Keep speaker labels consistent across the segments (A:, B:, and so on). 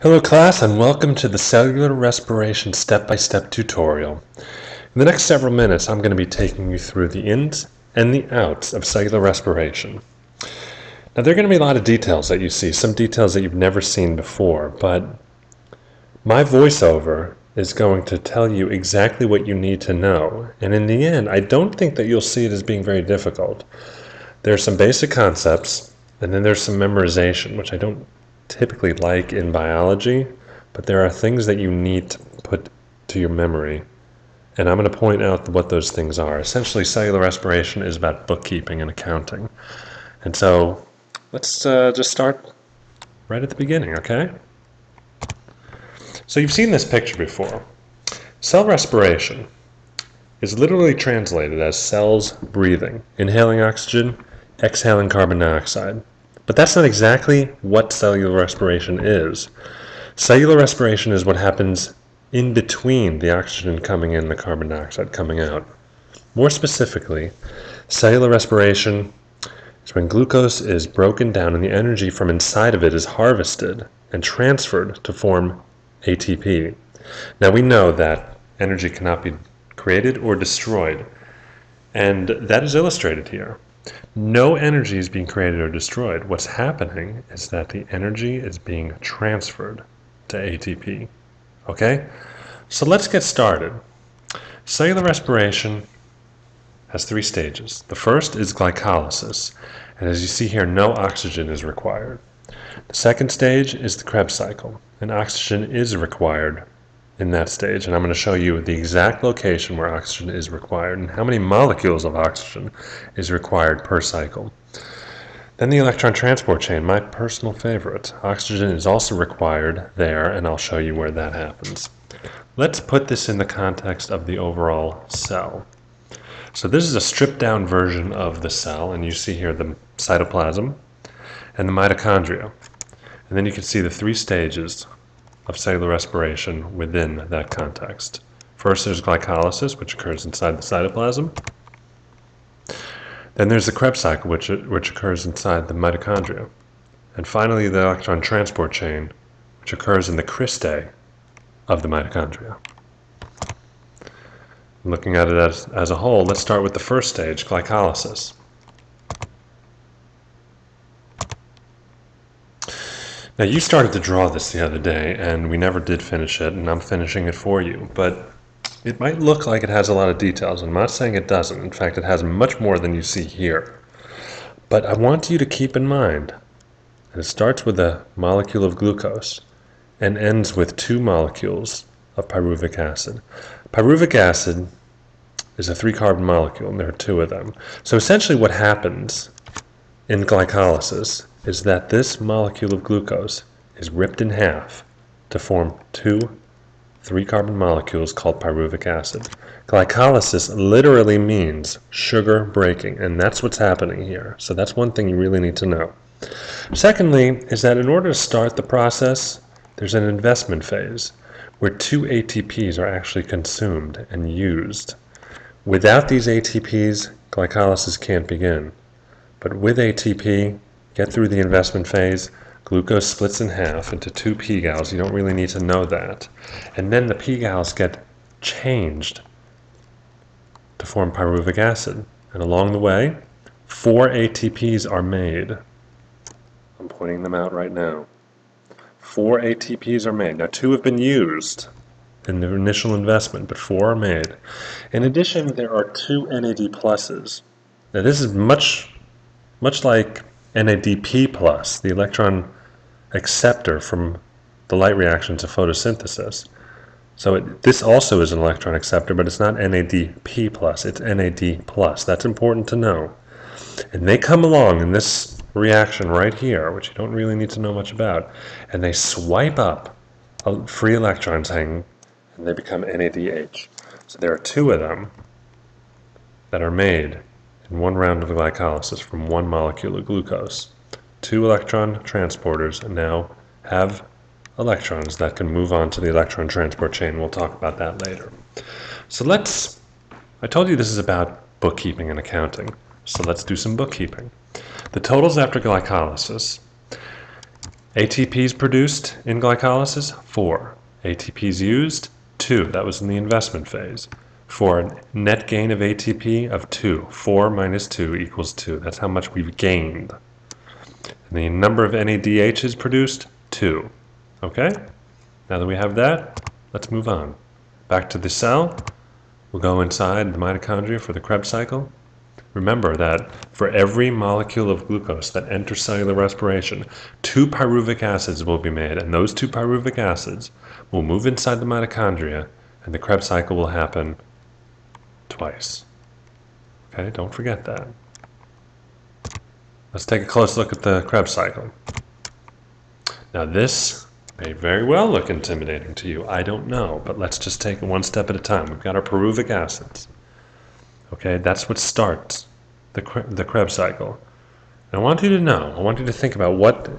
A: Hello class, and welcome to the Cellular Respiration step-by-step tutorial. In the next several minutes I'm going to be taking you through the ins and the outs of cellular respiration. Now there are going to be a lot of details that you see, some details that you've never seen before, but my voiceover is going to tell you exactly what you need to know, and in the end I don't think that you'll see it as being very difficult. There are some basic concepts, and then there's some memorization, which I don't typically like in biology, but there are things that you need to put to your memory, and I'm going to point out what those things are. Essentially, cellular respiration is about bookkeeping and accounting, and so let's just start right at the beginning, okay? So you've seen this picture before. Cell respiration is literally translated as cells breathing, inhaling oxygen, exhaling carbon dioxide. But that's not exactly what cellular respiration is. Cellular respiration is what happens in between the oxygen coming in and the carbon dioxide coming out. More specifically, cellular respiration is when glucose is broken down and the energy from inside of it is harvested and transferred to form ATP. Now we know that energy cannot be created or destroyed, and that is illustrated here. No energy is being created or destroyed. What's happening is that the energy is being transferred to ATP. Okay? So let's get started. Cellular respiration has three stages. The first is glycolysis, and as you see here, no oxygen is required. The second stage is the Krebs cycle, and oxygen is required in that stage, and I'm going to show you the exact location where oxygen is required and how many molecules of oxygen is required per cycle. Then the electron transport chain, my personal favorite. Oxygen is also required there, and I'll show you where that happens. Let's put this in the context of the overall cell. So this is a stripped down version of the cell, and you see here the cytoplasm and the mitochondria. And then you can see the three stages of cellular respiration within that context. First, there's glycolysis, which occurs inside the cytoplasm. Then there's the Krebs cycle, which occurs inside the mitochondria. And finally, the electron transport chain, which occurs in the cristae of the mitochondria. Looking at it as a whole, let's start with the first stage, glycolysis. Now you started to draw this the other day, and we never did finish it, and I'm finishing it for you, but it might look like it has a lot of details. I'm not saying it doesn't. In fact, it has much more than you see here. But I want you to keep in mind that it starts with a molecule of glucose and ends with two molecules of pyruvic acid. Pyruvic acid is a 3-carbon molecule, and there are two of them. So essentially what happens in glycolysis is that this molecule of glucose is ripped in half to form two 3-carbon molecules called pyruvic acid. Glycolysis literally means sugar breaking, and that's what's happening here. So that's one thing you really need to know. Secondly, is that in order to start the process, there's an investment phase where two ATPs are actually consumed and used. Without these ATPs, glycolysis can't begin. But with ATP, get through the investment phase, glucose splits in half into two p-gals. You don't really need to know that. And then the p-gals get changed to form pyruvic acid. And along the way, 4 ATPs are made. I'm pointing them out right now. 4 ATPs are made. Now 2 have been used in the initial investment, but 4 are made. In addition, there are 2 NAD pluses. Now this is much like NADP+, the electron acceptor from the light reactions of photosynthesis. So this also is an electron acceptor, but it's not NADP+, it's NAD+. That's important to know. And they come along in this reaction right here, which you don't really need to know much about, and they swipe up free electrons hanging, and they become NADH. So there are 2 of them that are made in one round of glycolysis from one molecule of glucose. 2 electron transporters now have electrons that can move on to the electron transport chain. We'll talk about that later. So I told you this is about bookkeeping and accounting, so let's do some bookkeeping. The totals after glycolysis ATPs produced in glycolysis, 4. ATPs used, 2. That was in the investment phase. For a net gain of ATP of 2. 4 minus 2 equals 2. That's how much we've gained. And the number of NADHs produced, 2. Okay? Now that we have that, let's move on. Back to the cell. We'll go inside the mitochondria for the Krebs cycle. Remember that for every molecule of glucose that enters cellular respiration, 2 pyruvic acids will be made, and those 2 pyruvic acids will move inside the mitochondria, and the Krebs cycle will happen twice. Okay, don't forget that. Let's take a close look at the Krebs cycle. Now this may very well look intimidating to you. I don't know, but let's just take it one step at a time. We've got our pyruvic acids. Okay, that's what starts the Krebs cycle. And I want you to know, I want you to think about what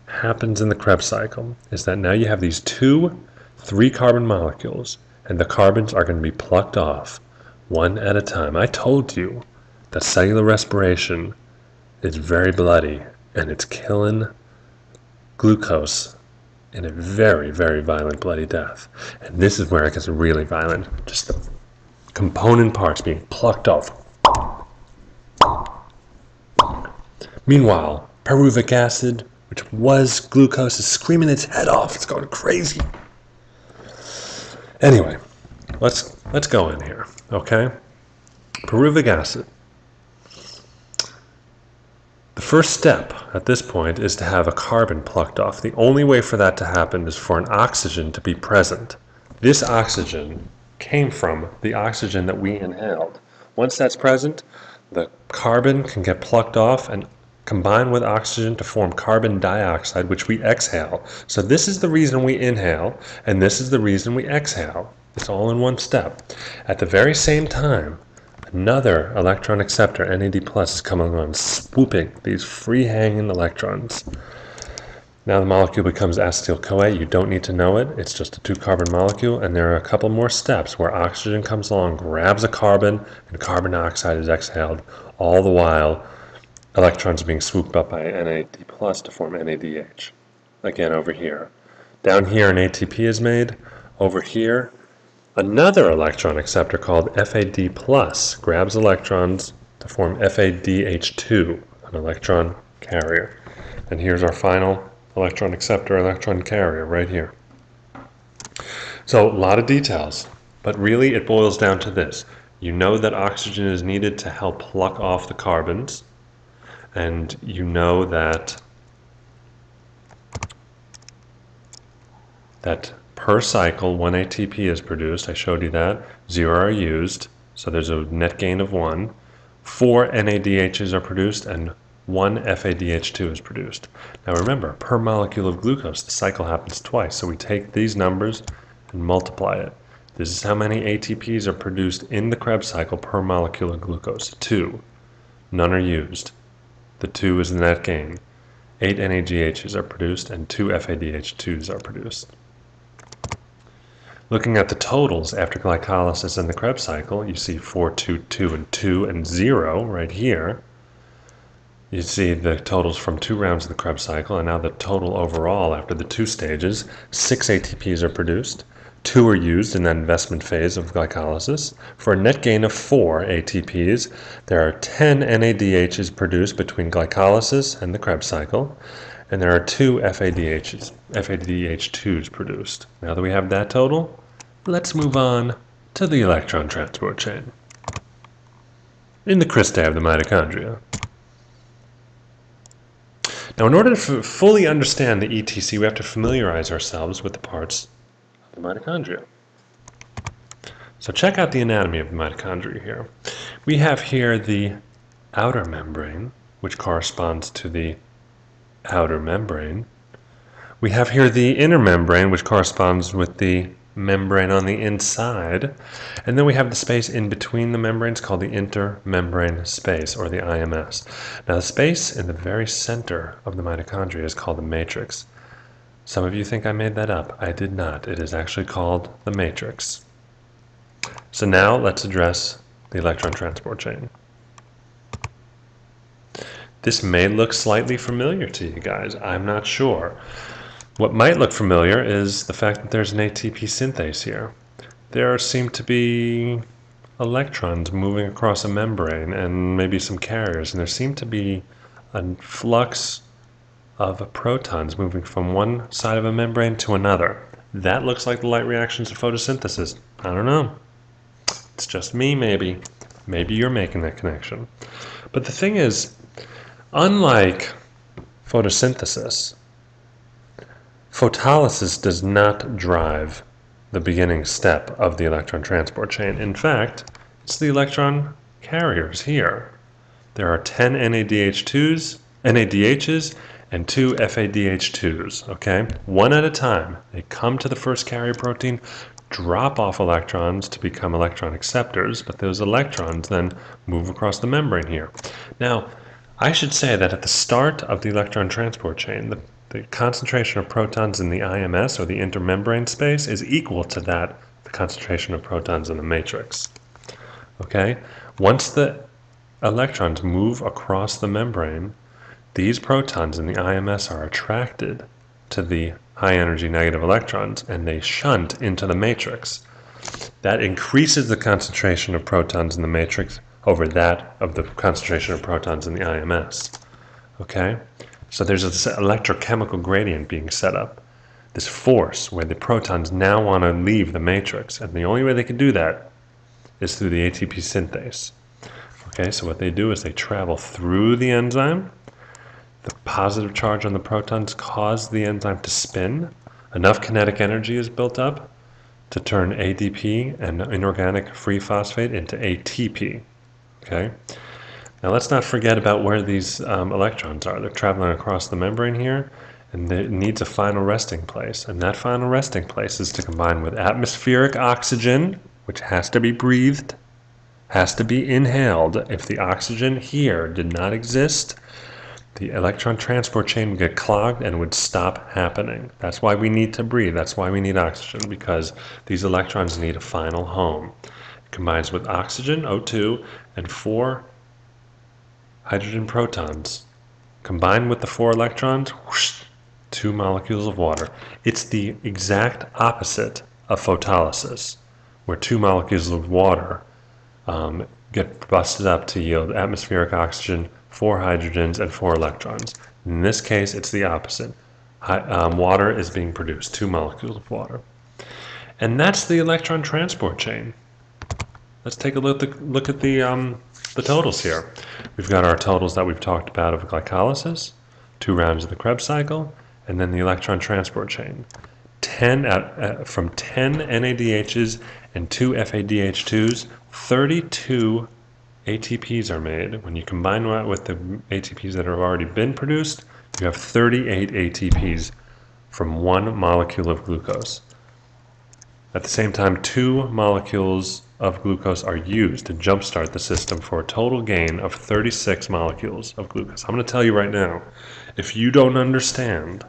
A: happens in the Krebs cycle is that now you have these 2 3-carbon molecules, and the carbons are going to be plucked off one at a time. I told you that cellular respiration is very bloody, and it's killing glucose in a very, very violent bloody death. And this is where it gets really violent. Just the component parts being plucked off. Meanwhile, pyruvic acid, which was glucose, is screaming its head off. It's going crazy. Anyway, let's go in here, okay? Pyruvic acid. The first step at this point is to have a carbon plucked off. The only way for that to happen is for an oxygen to be present. This oxygen came from the oxygen that we inhaled. Once that's present, the carbon can get plucked off and combine with oxygen to form carbon dioxide, which we exhale. So this is the reason we inhale, and this is the reason we exhale. It's all in one step. At the very same time, another electron acceptor, NAD+, is coming on, swooping these free-hanging electrons. Now the molecule becomes acetyl-CoA. You don't need to know it. It's just a 2-carbon molecule, and there are a couple more steps where oxygen comes along, grabs a carbon, and carbon dioxide is exhaled, all the while electrons are being swooped up by NAD+ to form NADH. Again, over here. Down here, an ATP is made. Over here, another electron acceptor called FAD+ grabs electrons to form FADH2, an electron carrier. And here's our final electron acceptor, electron carrier right here. So a lot of details, but really it boils down to this. You know that oxygen is needed to help pluck off the carbons, and you know that per cycle 1 ATP is produced. I showed you that. 0 are used, so there's a net gain of 1. 4 NADHs are produced, and 1 FADH2 is produced. Now remember, per molecule of glucose, the cycle happens twice, so we take these numbers and multiply it. This is how many ATPs are produced in the Krebs cycle per molecule of glucose. 2. None are used. The 2 is the net gain. 8 NADHs are produced, and 2 FADH2s are produced. Looking at the totals after glycolysis in the Krebs cycle, you see 4, 2, 2, and 2, and 0 right here. You see the totals from 2 rounds of the Krebs cycle, and now the total overall after the 2 stages. 6 ATPs are produced, 2 are used in that investment phase of glycolysis. For a net gain of 4 ATPs, there are 10 NADHs produced between glycolysis and the Krebs cycle, and there are 2 FADH2s produced. Now that we have that total, let's move on to the electron transport chain. In the cristae of the mitochondria. Now, in order to fully understand the ETC, we have to familiarize ourselves with the parts of the mitochondria. So check out the anatomy of the mitochondria here. We have here the outer membrane, which corresponds to the outer membrane. We have here the inner membrane, which corresponds with the membrane on the inside. And then we have the space in between the membranes called the intermembrane space, or the IMS. Now the space in the very center of the mitochondria is called the matrix. Some of you think I made that up. I did not. It is actually called the matrix. So now let's address the electron transport chain. This may look slightly familiar to you guys. I'm not sure. What might look familiar is the fact that there's an ATP synthase here. There seem to be electrons moving across a membrane and maybe some carriers, and there seem to be a flux of protons moving from one side of a membrane to another. That looks like the light reactions of photosynthesis. I don't know. It's just me, maybe. Maybe you're making that connection. But the thing is, unlike photosynthesis, photolysis does not drive the beginning step of the electron transport chain. In fact, it's the electron carriers here. There are 10 NADHs and 2 FADH2s, okay? One at a time. They come to the first carrier protein, drop off electrons to become electron acceptors, but those electrons then move across the membrane here. Now, I should say that at the start of the electron transport chain, the concentration of protons in the IMS, or the intermembrane space, is equal to that, the concentration of protons in the matrix. Okay? Once the electrons move across the membrane, these protons in the IMS are attracted to the high energy negative electrons, and they shunt into the matrix. That increases the concentration of protons in the matrix over that of the concentration of protons in the IMS. Okay? So there's this electrochemical gradient being set up, this force where the protons now want to leave the matrix, and the only way they can do that is through the ATP synthase. Okay, so what they do is they travel through the enzyme. The positive charge on the protons cause the enzyme to spin. Enough kinetic energy is built up to turn ADP and inorganic free phosphate into ATP. Okay? Now let's not forget about where these electrons are. They're traveling across the membrane here, and it needs a final resting place. And that final resting place is to combine with atmospheric oxygen, which has to be breathed, has to be inhaled. If the oxygen here did not exist, the electron transport chain would get clogged and would stop happening. That's why we need to breathe. That's why we need oxygen, because these electrons need a final home. It combines with oxygen, O2, and 4 hydrogen protons. Combined with the 4 electrons, whoosh, 2 molecules of water. It's the exact opposite of photolysis, where 2 molecules of water get busted up to yield atmospheric oxygen, 4 hydrogens, and 4 electrons. In this case, it's the opposite. Water is being produced, 2 molecules of water. And that's the electron transport chain. Let's take a look at the totals here. We've got our totals that we've talked about of glycolysis, 2 rounds of the Krebs cycle, and then the electron transport chain. From 10 NADHs and 2 FADH2s, 32 ATPs are made. When you combine that with the ATPs that have already been produced, you have 38 ATPs from 1 molecule of glucose. At the same time, 2 molecules of glucose are used to jumpstart the system for a total gain of 36 molecules of glucose. I'm going to tell you right now, if you don't understand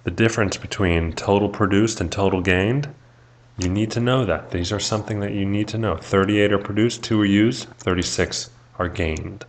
A: the difference between total produced and total gained, you need to know that. These are something that you need to know. 38 are produced, 2 are used, 36 are gained.